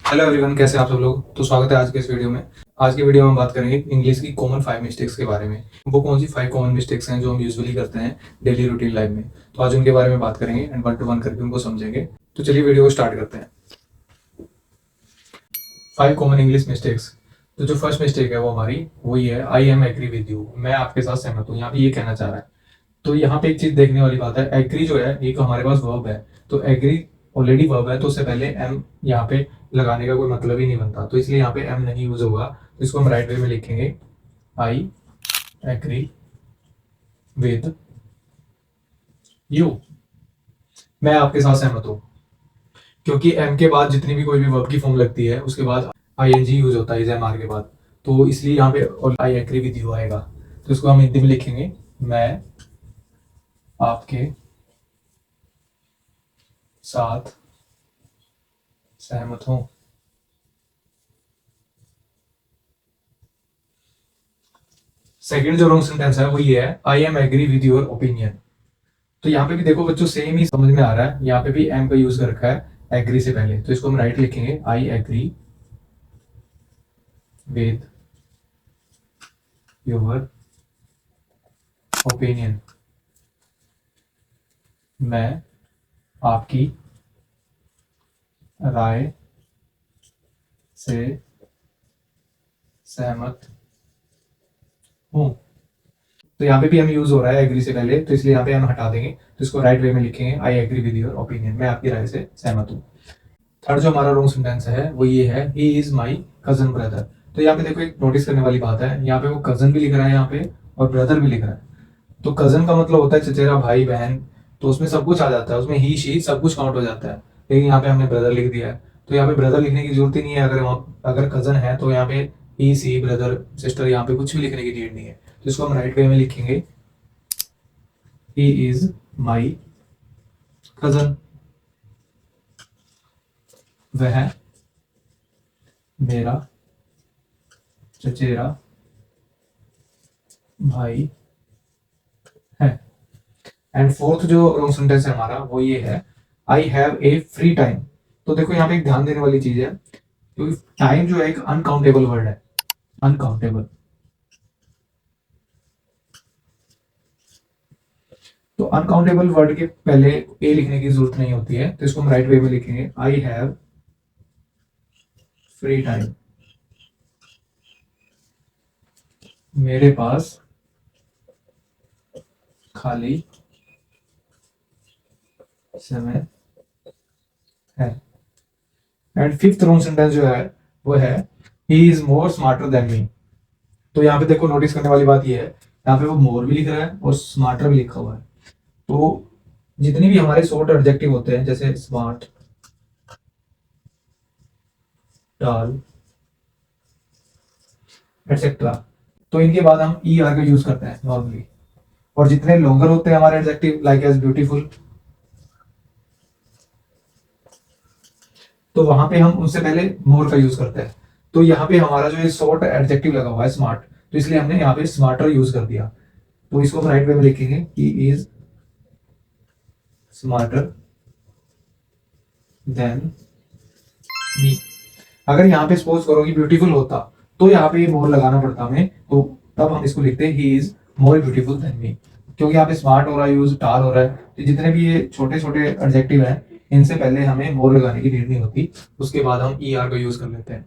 Hello everyone, कैसे हैं आप सब लोग। तो स्वागत है आज के इस वीडियो में। आज की वीडियो में हम बात करेंगे इंग्लिश की कॉमन 5 मिस्टेक्स के बारे में। वो कौन सी 5 कॉमन मिस्टेक्स हैं जो हम यूजुअली करते हैं डेली रूटीन लाइफ में। तो आज उनके बारे में बात करेंगे एंड वन टू वन करके उनको समझेंगे। तो चलिए वीडियो को स्टार्ट करते हैं। 5 कॉमन इंग्लिश मिस्टेक्स। तो जो फर्स्ट मिस्टेक है वो हमारी वही है, I am agree with you. मैं आपके साथ सहमत हूँ। यहाँ पे ये कहना चाह रहा है। तो यहाँ पे एक चीज देखने वाली बात है, एग्री जो है एक हमारे पास वर्ब है। तो एग्री ऑलरेडी वर्ब है, तो उससे पहले एम यहाँ पे लगाने का कोई मतलब ही नहीं बनता। तो इसलिए यहाँ पे एम नहीं यूज होगा। तो इसको हम राइट वे में लिखेंगे, आई एग्री विद यू। मैं आपके साथ सहमत हूँ। क्योंकि एम के बाद जितनी भी कोई भी वर्ब की फॉर्म लगती है उसके बाद आई एन जी यूज होता है, इज एम आर के बाद। तो इसलिए यहाँ पे आई एग्री विद यू आएगा। तो इसको हम हिंदी में लिखेंगे, मैं आपके साथ सहमत हूं। सेकंड जो रॉन्ग सेंटेंस है वो ये है, I am agree with your opinion. तो यहाँ पे भी देखो बच्चों, सेम ही समझ में आ रहा है। यहाँ पे भी एम का यूज कर रखा है एग्री से पहले। तो इसको हम राइट लिखेंगे, I agree with your opinion. मैं आपकी राय से सहमत हूं। तो यहाँ पे भी हम यूज हो रहा है एग्री से पहले, तो इसलिए यहाँ पे हम हटा देंगे। तो इसको राइट वे में लिखेंगे, I agree with your opinion. मैं आपकी राय से सहमत हूँ। थर्ड जो हमारा रॉन्ग सेंटेंस है वो ये है, he is my cousin brother. तो यहाँ पे देखो एक नोटिस करने वाली बात है, यहाँ पे वो कजन भी लिख रहा है यहाँ पे और ब्रदर भी लिख रहा है। तो कजन का मतलब होता है चचेरा भाई बहन। तो उसमें सब कुछ आ जाता है, उसमें ही शी सब कुछ काउंट हो जाता है। लेकिन यहाँ पे हमने ब्रदर लिख दिया है। तो यहाँ पे ब्रदर लिखने की जरूरत ही नहीं है। अगर कजन है तो यहाँ पे ही सी ब्रदर सिस्टर, यहाँ पे कुछ भी लिखने की नीड नहीं है। तो इसको हम राइट वे में लिखेंगे, ही इज माई कजन। वह मेरा चचेरा भाई है। एंड फोर्थ जो रॉन्ग सेंटेंस है हमारा वो ये है, I have a free time. तो देखो यहाँ पे एक ध्यान देने वाली चीज है, क्योंकि टाइम जो है एक अनकाउंटेबल वर्ड है, अनकाउंटेबल। तो अनकाउंटेबल वर्ड के पहले ए लिखने की जरूरत नहीं होती है। तो इसको हम राइट वे में लिखेंगे, आई हैव फ्री टाइम। मेरे पास खाली समय है। एंड फिफ्थ रॉन्ग सेंटेंस जो है वो है, he is more smarter than मी। तो यहाँ पे देखो नोटिस करने वाली बात ये है, यहाँ पे वो मोर भी लिख रहा है और स्मार्टर भी लिखा हुआ है। तो जितनी भी हमारे शॉर्ट एडजेक्टिव होते हैं जैसे स्मार्ट, टाल, एटसेट्रा, तो इनके बाद हम ई आर का यूज करते हैं नॉर्मली। और जितने लॉन्गर होते हैं हमारे एडजेक्टिव, लाइक एज ब्यूटीफुल, तो वहां पे हम उनसे पहले मोर का यूज करते हैं। तो यहाँ पे हमारा जो ये शॉर्ट एडजेक्टिव लगा हुआ है स्मार्ट, तो इसलिए हमने यहाँ पे स्मार्टर यूज कर दिया। तो इसको हम राइट वे में लिखेंगे, ही इज स्मार्टर देन मी। अगर यहाँ पे सपोज करो कि ब्यूटीफुल होता तो यहाँ पे मोर लगाना पड़ता हमें, तो तब हम इसको लिखते हैं, he is more beautiful than me. क्योंकि यहाँ पे स्मार्ट हो रहा है यूज, टाल हो रहा है, तो जितने भी ये छोटे छोटे एडजेक्टिव हैं इनसे पहले हमें मोर लगाने की नीड नहीं होती। उसके बाद हम ई आर का यूज कर लेते हैं।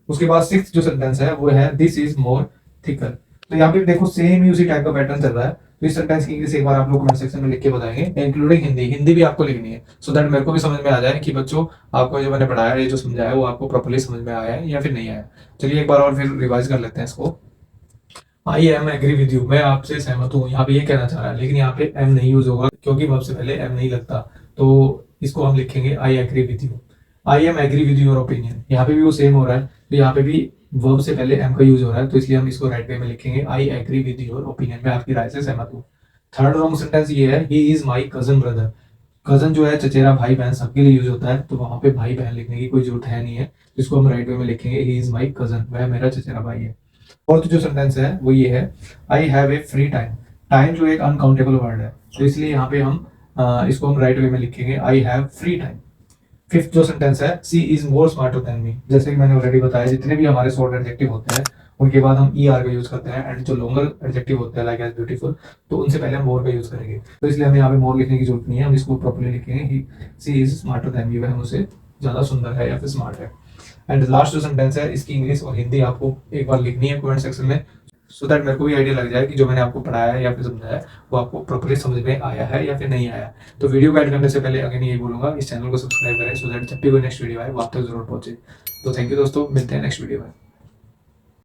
उसके बाद सिक्स जो सेंटेंस है वो है, दिस इज मोर थिकर। तो यहाँ पे देखो सेम ही उसी टाइप का पैटर्न चल रहा है। तो इस सेंटेंस की इंग्लिश एक बार आप लोग कमेंट सेक्शन में लिख के बताएंगे, इंक्लूडिंग हिंदी। हिंदी भी आपको लिखनी है, सो दैट मेरे को भी समझ में आ जाए कि बच्चों आपको जो मैंने पढ़ाया है, ये जो समझाया है वो आपको प्रॉपर्ली समझ में आया है या फिर नहीं आया। चलिए एक बार और फिर रिवाइज कर लेते हैं इसको। I am agree with you, मैं आपसे सहमत हूँ। यहाँ पे ये कहना चाह रहा है, लेकिन यहाँ पे एम नहीं यूज होगा क्योंकि वर्ब से पहले एम नहीं लगता। तो इसको हम लिखेंगे, I agree with you. I am agree with your opinion. यहाँ पे भी वो सेम हो रहा है, तो यहाँ पे भी वर्ब से पहले एम का यूज हो रहा है। तो इसलिए हम इसको राइट वे में लिखेंगे, I agree with your opinion. मैं आपकी राय से सहमत हूँ। थर्ड रॉन्ग सेंटेंस ये है, he is my cousin brother. Cousin जो है चचेरा भाई बहन सबके लिए यूज होता है, तो वहां पे भाई बहन लिखने की कोई जरूरत है नहीं है। इसको हम राइट वे में लिखेंगे, ही इज माई कजन, वह मेरा चचेरा भाई है। फोर्थ जो सेंटेंस है वो ये है, I have a free time. Time जो एक अनकाउंटेबल वर्ड है, तो इसलिए यहाँ पे हम इसको हम राइट वे में लिखेंगे, I have free time. Fifth जो सेंटेंस है, she is more smarter than me, जैसे कि मैंने ऑलरेडी बताया जितने भी हमारे शॉर्ट एडजेक्टिव होते हैं उनके बाद हम ई आर का यूज करते हैं, एंड जो लॉन्गर एडजेक्टिव होते हैं लाइक एज ब्यूटीफुल, तो उनसे पहले हम मोर का यूज करेंगे। तो इसलिए हमें यहाँ पे मोर लिखने की जरूरत नहीं है, हम इसको प्रॉपर्ली लिखेंगे सी इज स्मार्टर देन मी, वह मुझसे ज्यादा सुंदर है या फिर स्मार्ट है। एंड लास्ट जो सेंटेंस है इसकी इंग्लिश और हिंदी आपको एक बार लिखनी है कमेंट सेक्शन में, सो दैट मेरे को भी आइडिया लग जाए कि जो मैंने आपको पढ़ाया है या फिर समझाया है वो आपको प्रॉपर्ली समझ में आया है या फिर नहीं आया। तो वीडियो को एड करने से पहले अगेन यही बोलूंगा, इस चैनल को सब्सक्राइब करें सो दैट जब भी कोई नेक्स्ट वीडियो आए वो आप तक जरूर पहुंचे। तो थैंक यू दोस्तों, मिलते हैं नेक्स्ट वीडियो में।